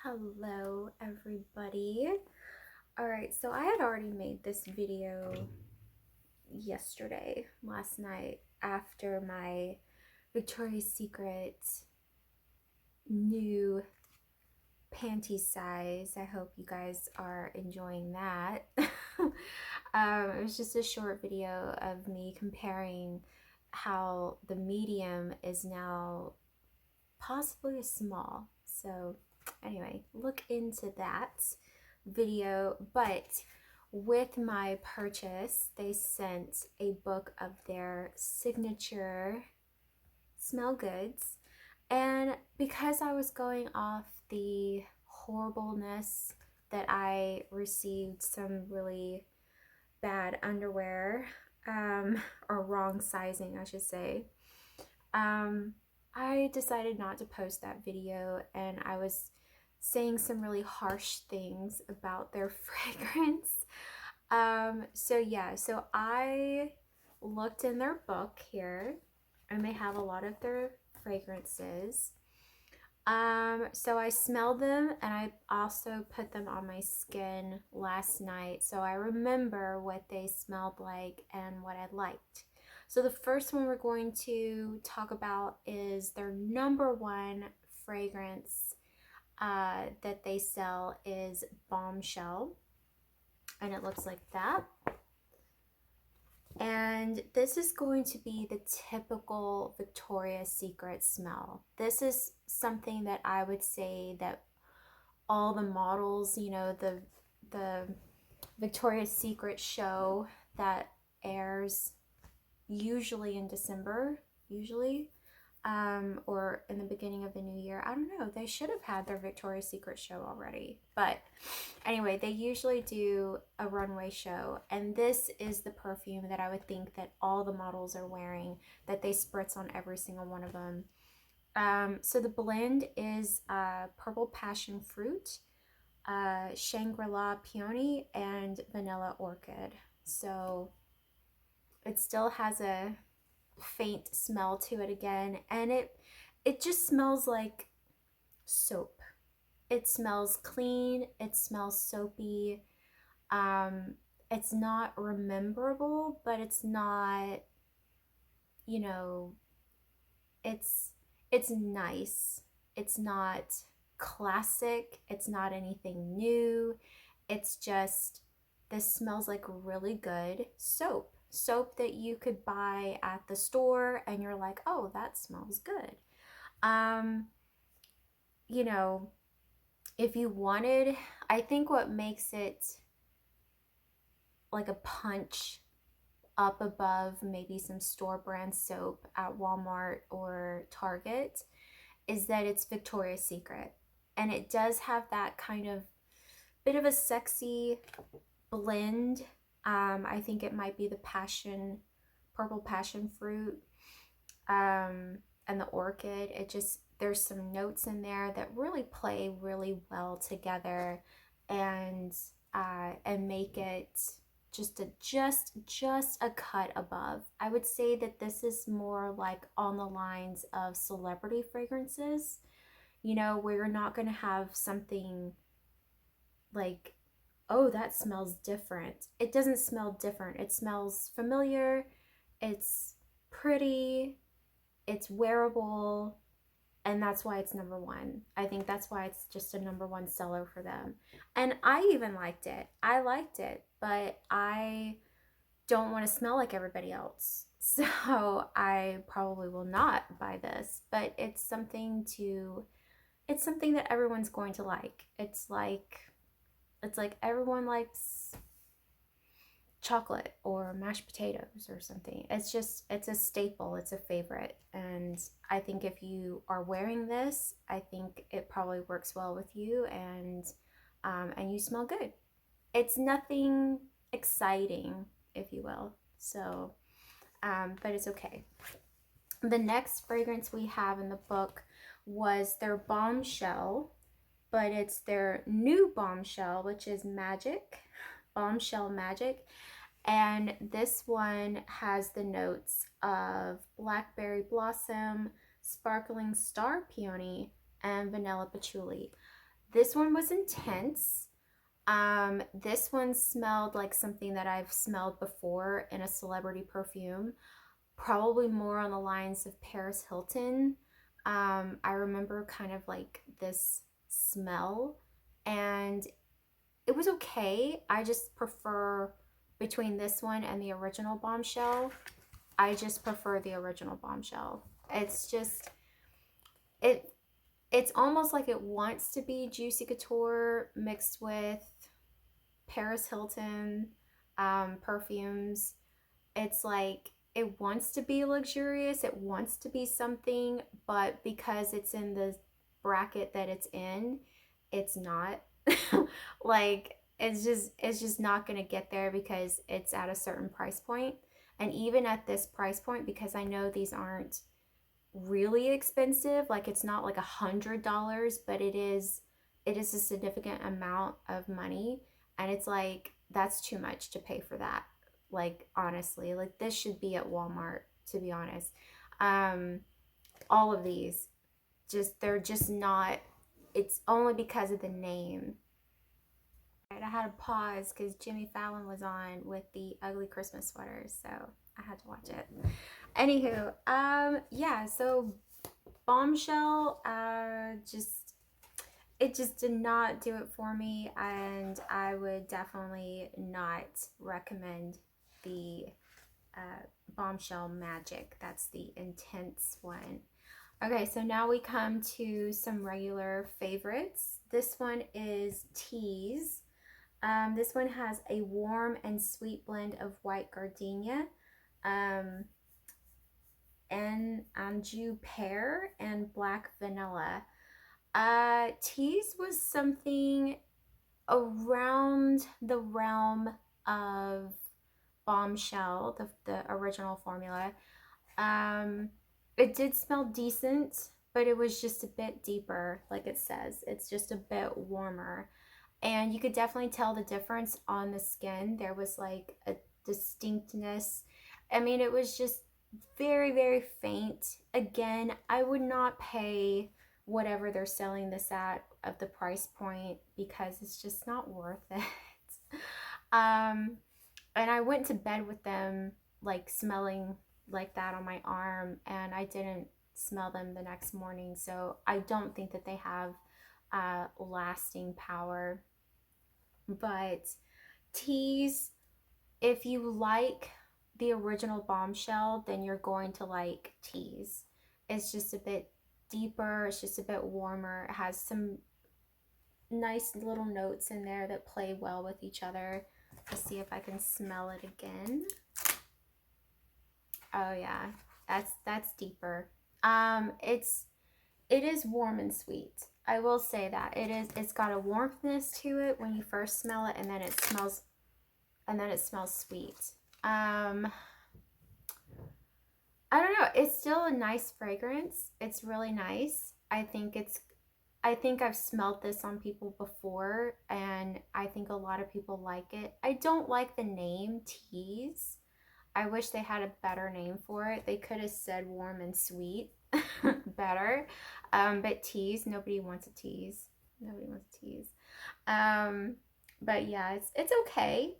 Hello everybody. Alright, so I had already made this video last night, after my Victoria's Secret new panty size. I hope you guys are enjoying that. It was just a short video of me comparing how the medium is now possibly a small. So anyway, look into that video. But with my purchase, they sent a book of their signature smell goods. And because I was going off the horribleness that I received some really bad underwear, or wrong sizing, I should say, I decided not to post that video, and I was saying some really harsh things about their fragrance. So I looked in their book here, and they have a lot of their fragrances. So I smelled them, and I also put them on my skin last night, so I remember what they smelled like and what I liked. So the first one we're going to talk about is their number one fragrance that they sell is Bombshell, and it looks like that. And this is going to be the typical Victoria's Secret smell. This is something that I would say that all the models, the Victoria's Secret show that airs usually in December, or in the beginning of the new year. I don't know. They should have had their Victoria's Secret show already. But anyway, they usually do a runway show. And this is the perfume that I would think that all the models are wearing, that they spritz on every single one of them. So the blend is Purple Passion Fruit, Shangri-La Peony, and Vanilla Orchid. So it still has a faint smell to it again, and it just smells like soap. It smells clean, it smells soapy. It's not rememberable, but it's not, you know, it's nice. It's not classic, it's not anything new. It's just, this smells like really good soap that you could buy at the store, and you're like, oh, that smells good. um you know if you wanted, I think what makes it like a punch up above maybe some store brand soap at Walmart or Target is that it's Victoria's Secret, and it does have that kind of bit of a sexy blend. I think it might be the purple passion fruit, and the orchid. There's some notes in there that really play really well together, and make it just a cut above. I would say that this is more like on the lines of celebrity fragrances, where you're not going to have something like, oh, that smells different. It doesn't smell different. It smells familiar. It's pretty. It's wearable. And that's why it's number one. I think that's why it's just a number one seller for them. And I even liked it. I liked it, but I don't want to smell like everybody else. So I probably will not buy this, but it's something that everyone's going to like. It's like everyone likes chocolate or mashed potatoes or something. It's a staple, it's a favorite. And I think if you are wearing this, I think it probably works well with you, and you smell good. It's nothing exciting, if you will. So, but it's okay. The next fragrance we have in the book was their Bombshell, but it's their new Bombshell, which is Bombshell Magic. And this one has the notes of blackberry blossom, sparkling star peony, and vanilla patchouli. This one was intense. This one smelled like something that I've smelled before in a celebrity perfume, probably more on the lines of Paris Hilton. I remember kind of like this smell, and it was okay. I just prefer between this one and the original Bombshell. I just prefer the original Bombshell. It's just it it's almost like it wants to be Juicy Couture mixed with Paris Hilton perfumes. It's like it wants to be luxurious, it wants to be something, but because it's in the bracket that it's not. Like it's just not going to get there because it's at a certain price point. And even at this price point, because I know these aren't really expensive, like it's not like $100, but it is a significant amount of money, and it's like that's too much to pay for that. Like honestly, like this should be at Walmart, to be honest. um all of these, just they're just not. It's only because of the name. Right, I had to pause because Jimmy Fallon was on with the ugly Christmas sweaters, so I had to watch it. Anywho, yeah, so Bombshell, just it just did not do it for me, and I would definitely not recommend the Bombshell Magic. That's the intense one. Okay, so now we come to some regular favorites. This one is Tease. This one has a warm and sweet blend of white gardenia, um, and anjou pear, and black vanilla. Tease was something around the realm of Bombshell, the original formula. Um, it did smell decent, but it was just a bit deeper, like it says. It's just a bit warmer. And you could definitely tell the difference on the skin. There was like a distinctness. I mean, it was just very, very faint. Again, I would not pay whatever they're selling this at of the price point because it's just not worth it. um, and I went to bed with them like smelling like that on my arm, and I didn't smell them the next morning. So I don't think that they have lasting power. But Tease, if you like the original Bombshell, then you're going to like Tease. It's just a bit deeper, it's just a bit warmer. It has some nice little notes in there that play well with each other. Let's see if I can smell it again. Oh yeah, that's deeper. It is warm and sweet. I will say that. It's got a warmthness to it when you first smell it, and then it smells sweet. I don't know. It's still a nice fragrance. It's really nice. I think I've smelled this on people before, and I think a lot of people like it. I don't like the name Tease. I wish they had a better name for it. They could have said warm and sweet better. But Tease, nobody wants a tease. Nobody wants a tease. Um, but yeah, it's okay.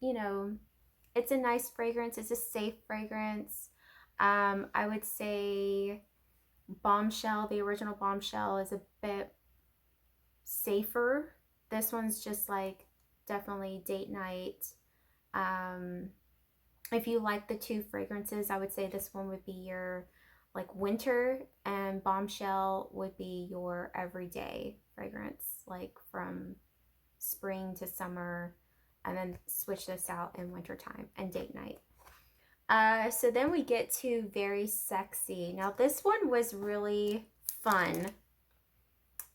You know, it's a nice fragrance. It's a safe fragrance. I would say Bombshell, the original Bombshell, is a bit safer. This one's just like definitely date night. Um, if you like the two fragrances, I would say this one would be your like winter, and Bombshell would be your everyday fragrance, like from spring to summer, and then switch this out in wintertime and date night. So then we get to Very Sexy. Now this one was really fun,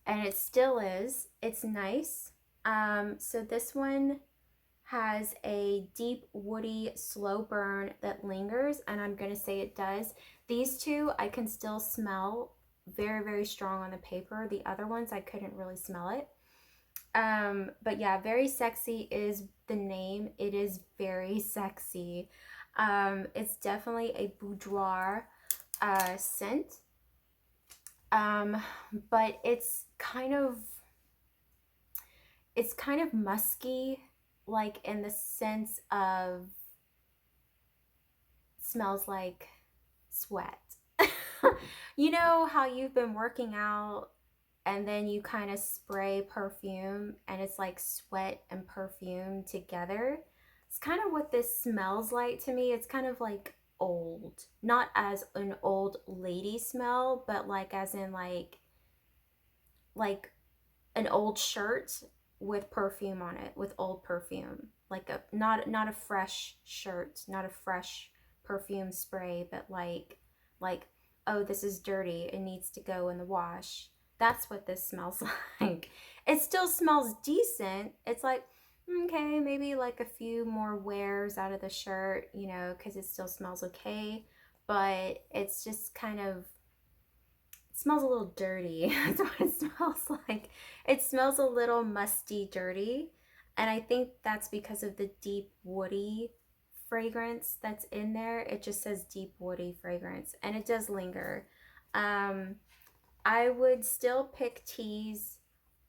and it still is. It's nice. So this one has a deep, woody, slow burn that lingers, and I'm going to say it does. These two I can still smell very, very strong on the paper. The other ones I couldn't really smell it. But yeah, Very Sexy is the name. It is very sexy. It's definitely a boudoir scent. But it's kind of it's kind of musky, like in the sense of smells like sweat. You know how you've been working out and then you kind of spray perfume and it's like sweat and perfume together? It's kind of what this smells like to me. It's kind of like old. Not as an old lady smell, but like as in like an old shirt with perfume on it, with old perfume. Like a not a fresh shirt, not a fresh perfume spray, but like oh, this is dirty, it needs to go in the wash. That's what this smells like. It still smells decent. It's like okay, maybe like a few more wears out of the shirt, you know, because it still smells okay, but it's just kind of, it smells a little dirty. That's what it smells like. It smells a little musty, dirty. And I think that's because of the deep woody fragrance that's in there. It just says deep woody fragrance and it does linger. Um, I would still pick teas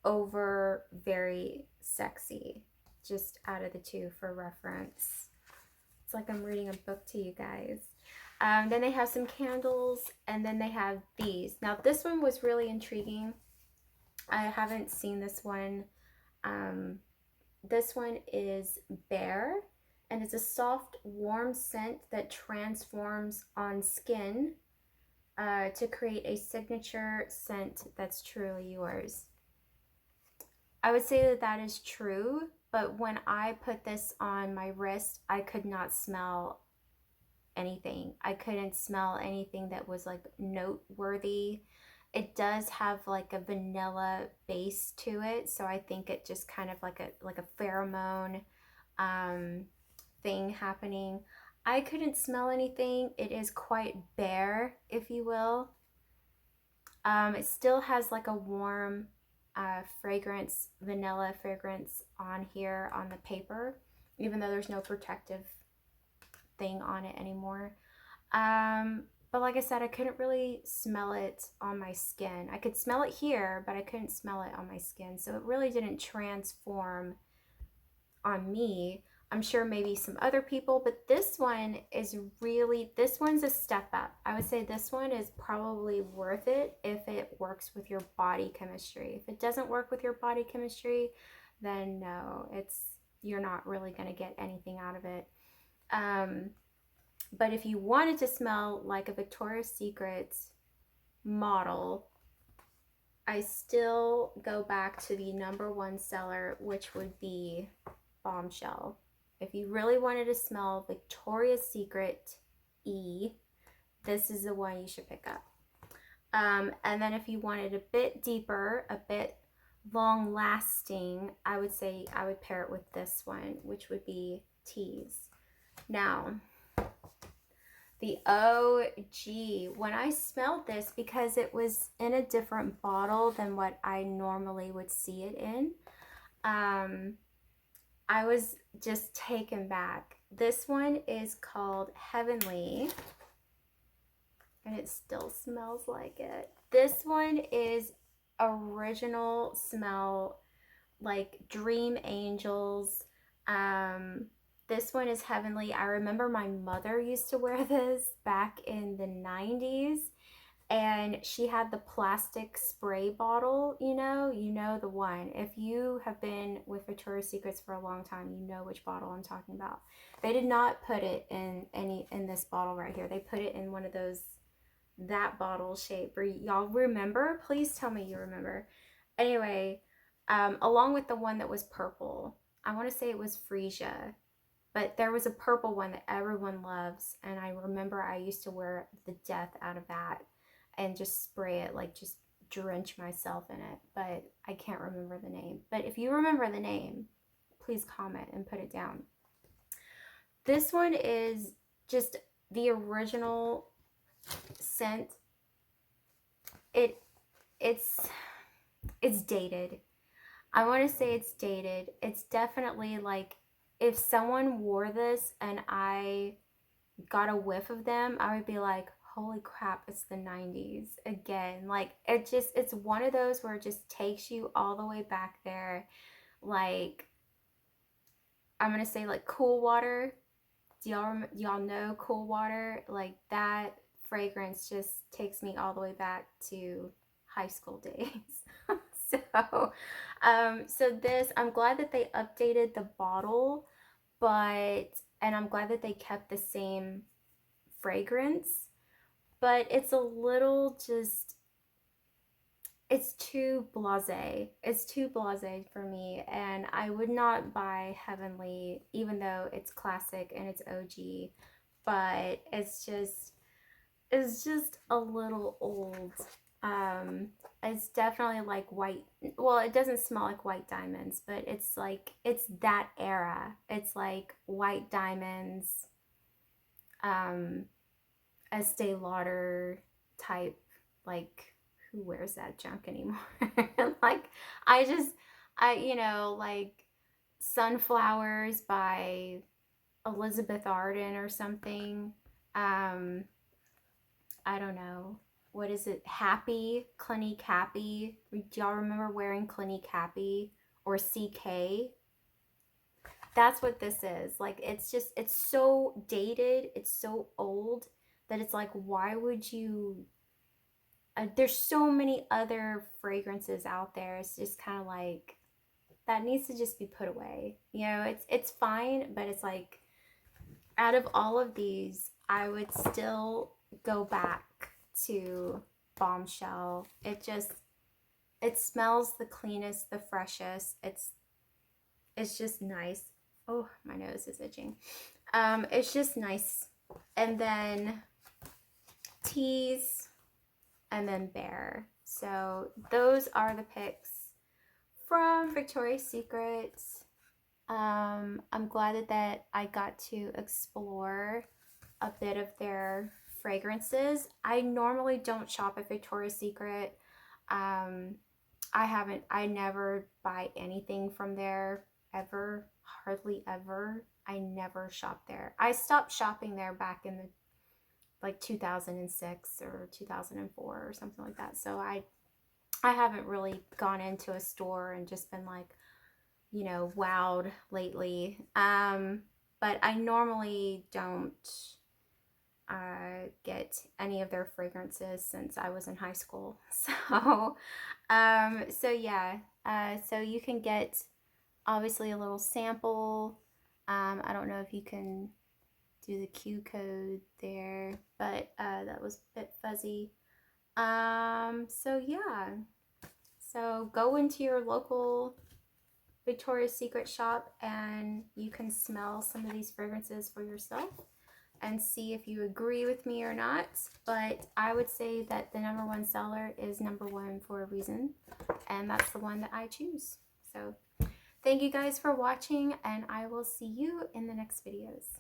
over very sexy, just out of the two for reference. It's like I'm reading a book to you guys. Then they have some candles, and then they have these. Now, this one was really intriguing. I haven't seen this one. Um, this one is Bear, and it's a soft, warm scent that transforms on skin to create a signature scent that's truly yours. I would say that that is true, but when I put this on my wrist, I could not smell anything. I couldn't smell anything that was like noteworthy. It does have like a vanilla base to it, so I think it just kind of like a pheromone um, thing happening. I couldn't smell anything. It is quite bare, if you will. It still has like a warm fragrance, vanilla fragrance on here on the paper, even though there's no protective thing on it anymore. But like I said, I couldn't really smell it on my skin. I could smell it here, but I couldn't smell it on my skin. So it really didn't transform on me. I'm sure maybe some other people, but this one is really, this one's a step up. I would say this one is probably worth it if it works with your body chemistry. If it doesn't work with your body chemistry, then no, you're not really going to get anything out of it. But if you wanted to smell like a Victoria's Secret model, I still go back to the #1 seller, which would be Bombshell. If you really wanted to smell Victoria's Secret this is the one you should pick up. And then if you wanted a bit deeper, a bit long lasting, I would say I would pair it with this one, which would be Tease. Now, the OG, when I smelled this, because it was in a different bottle than what I normally would see it in, I was just taken back. This one is called Heavenly, and it still smells like it. This one is original smell, like Dream Angels. This one is Heavenly. I remember my mother used to wear this back in the 90s, and she had the plastic spray bottle, you know the one. If you have been with Victoria's Secrets for a long time, you know which bottle I'm talking about. They did not put it in this bottle right here. They put it in one of those, that bottle shape. Y'all remember? Please tell me you remember. Anyway, along with the one that was purple. I want to say it was Freesia. But there was a purple one that everyone loves, and I remember I used to wear the death out of that and just spray it, like just drench myself in it. But I can't remember the name. But if you remember the name, please comment and put it down. This one is just the original scent. It's dated. I want to say it's dated. It's definitely like, if someone wore this and I got a whiff of them, I would be like, holy crap, it's the 90s again. Like, it's one of those where it just takes you all the way back there. like, I'm gonna say like Cool Water. Do y'all know Cool Water? Like that fragrance just takes me all the way back to high school days. So, so this, I'm glad that they updated the bottle, and I'm glad that they kept the same fragrance, but it's a little just, it's too blasé. It's too blasé for me, and I would not buy Heavenly, even though it's classic and it's OG, but it's just a little old. It's definitely like white. Well, it doesn't smell like white diamonds, but it's like it's that era. It's like white diamonds, um, Estee Lauder type. Like, who wears that junk anymore? Like, I just, like Sunflowers by Elizabeth Arden or something. Um, I don't know. What is it? Happy, Clinique Happy. Do y'all remember wearing Clinique Happy or CK? That's what this is. Like, it's just, it's so dated, it's so old that it's like, why would you? There's so many other fragrances out there. It's just kind of like, that needs to just be put away. It's fine, but it's like, out of all of these, I would still go back to Bombshell. It smells the cleanest, the freshest. It's just nice. Oh, my nose is itching. It's just nice. And then Tease, and then Bear. So those are the picks from Victoria's Secret. I'm glad that I got to explore a bit of their fragrances. I normally don't shop at Victoria's Secret. Um, I never buy anything from there ever, hardly ever. I never shop there. I stopped shopping there back in the like 2006 or 2004 or something like that. So I haven't really gone into a store and just been like, wowed lately. But I normally don't get any of their fragrances since I was in high school. So yeah. So you can get obviously a little sample. I don't know if you can do the Q code there, but that was a bit fuzzy. So yeah. So go into your local Victoria's Secret shop and you can smell some of these fragrances for yourself and see if you agree with me or not. But I would say that the #1 seller is #1 for a reason, and that's the one that I choose. So thank you guys for watching, and I will see you in the next videos.